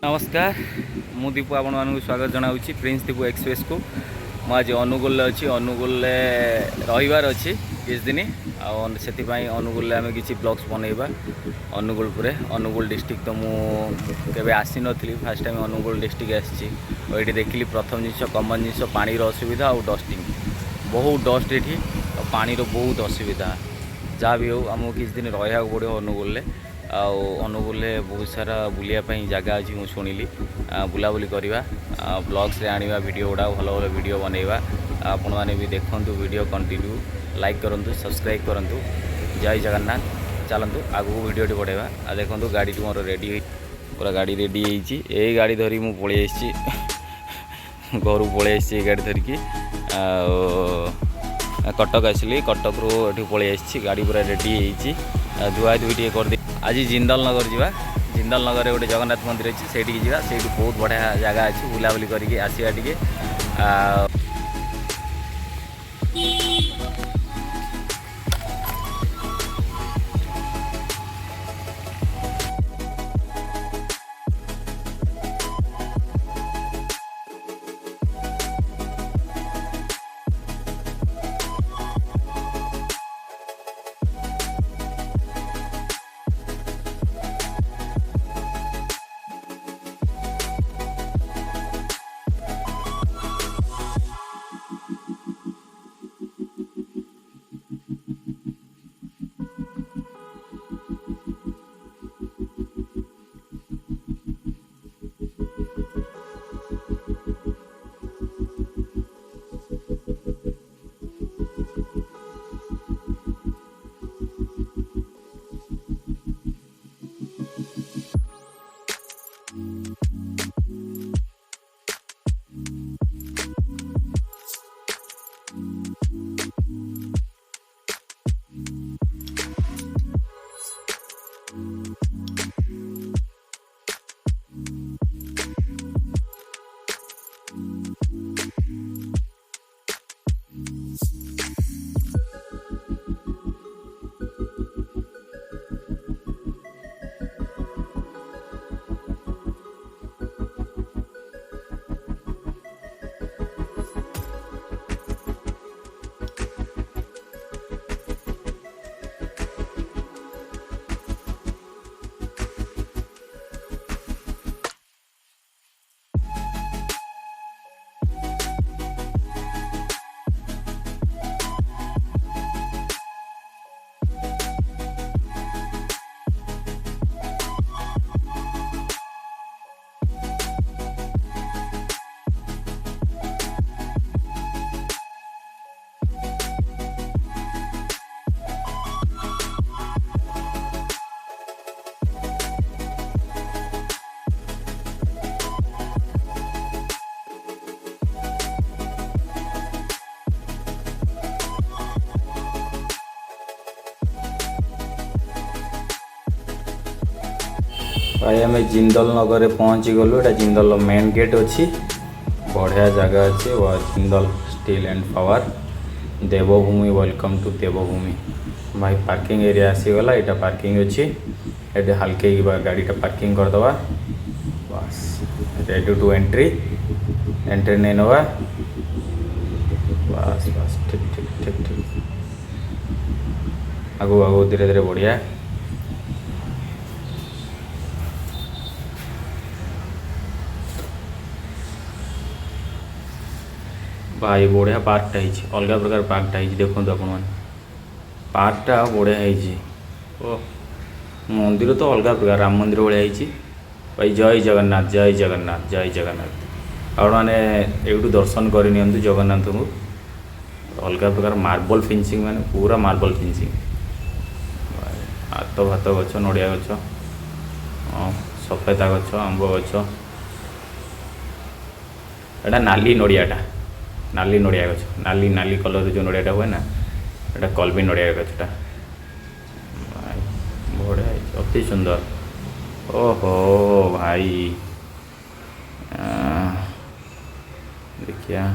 नमस्कार मु दीपू आपण मानक स्वागत जनाऊँगी प्रिंस दीपू एक्सप्रेस को आज अनुगुल अच्छी अनुगुल रहीबार अच्छी किस दिन से अनुगुल आम कि ब्लॉग्स बनइबा अनुगुल पुरे अनुगुल डिस्ट्रिक्ट तो मुझे आसी नी फास्ट टाइम अनुगुल डिस्ट्रिक्ट आसी देखिली प्रथम जिन कमन जिन पानी असुविधा और डस्टिंग बहुत डस्ट ये पानी बहुत असुविधा जहाँ भी हो आमको किस दिन रहा पड़ो अनुगुल अनुगुल बहुत सारा बुलायापी जगह अच्छी मुझे शुणिली बुलाबुली करवा ब्लॉग्स रे आनिबा वीडियो गुड़ा भल भल वीडियो बनइबा आपण मैंने भी देखूँ वीडियो कंटिन्यू लाइक करूँ सब्सक्राइब करूँ। जय जगन्नाथ चलतु आगू वीडियो बढ़ेगा आ देखो गाड़ी मोर रेडी पूरा गाड़ी रेडी यही गाड़ी धरी मुझे पलि घर पलि गाड़ी धरिकी कटक आसली कटक रू पलि गाड़ी पूरा रेडी धुआ धुई टे कर आज जिंदल नगर जावा जिंदल नगर गोटे जगन्नाथ मंदिर अच्छी से जावा से बहुत बढ़िया जगह अच्छी बुलाबुली करके आसवा टे भाई आम जिंदल नगर में पहुँची गलु एटा जिंदल मेन गेट अच्छी बढ़िया जगह अच्छी Jindal steel and power Devbhoomi welcome to Devbhoomi भाई पार्किंग एरिया आसीगला यहाँ पार्किंग अच्छी ये हल्के गाड़ीटा पार्किंग करदे बस रेडी टू एंट्री एंट्री नहीं नवा बस बस ठीक ठीक ठीक ठीक आगू आगू धीरे धीरे बढ़िया भाई बढ़िया पार्कटा अलग प्रकार पार्कटा देखो आप पार्कटा बढ़िया ओ मंदिर तो अलग प्रकार राम मंदिर भाई भाई जय जगन्नाथ जय जगन्नाथ जय जगन्नाथ आप मैंने यूँ दर्शन करनी जगन्नाथ को अलग प्रकार मार्बल फिनिशिंग माने पूरा मार्बल फिनिशिंग हाथ भात गच नड़िया गच सफेदा गच आंब गच एटा नाली नड़ियाटा नाली नड़िया गच नाली नाली कलर जो नड़ियाटा हुए ना एटा कलमी नड़िया गछटा बढ़िया अति सुंदर ओहो भाई देखिया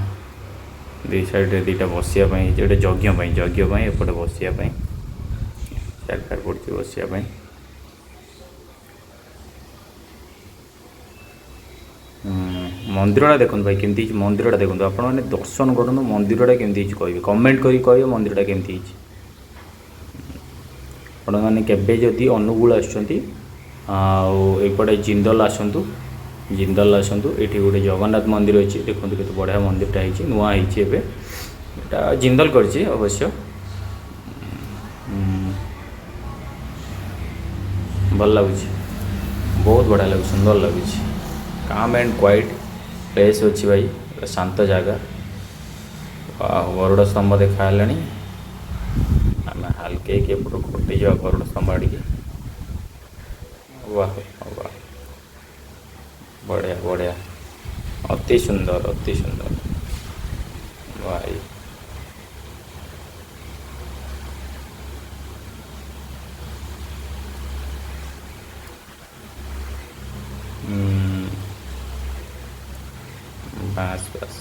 दी साइड दीटा बसियापाई गोटे यज्ञ एपटे बसियापाई चार फार पड़ी बसियापाई मंदिरटा देखो भाई केमती मंदिरटा देखो आपण मैंने दर्शन करूँ मंदिरटा केमती कहे कमेंट करी कह मंदिरटा केमती आपण मैंने केवे जदि अनुगुल आसपटे जिंदल आसतु जिंदल आसतु ये गोटे जगन्नाथ मंदिर अच्छी देखो के बढ़िया मंदिरटा है नुआ होटा जिंदल कर अवश्य भल लगुच बहुत बढ़िया लगे सुंदर लगुच काम एंड क्वाइट प्लेस अच्छी भाई शांत जगह गरुड़ स्तंभ देखा आम हल्के कटे जा गरुड़ स्तंभ आड़ वाह वाह बढ़िया बढ़िया अति सुंदर भाई बस बस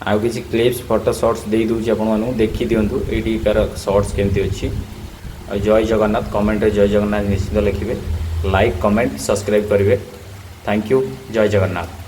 आउ किसी क्लिप्स फोटो शॉर्ट्स दे दूँ आपको देखी दिंतु यार शॉर्ट्स केमती अच्छी जय जगन्नाथ कमेंट जय जगन्नाथ निश्चित लिखिए लाइक कमेंट सब्सक्राइब करेंगे थैंक यू जय जगन्नाथ।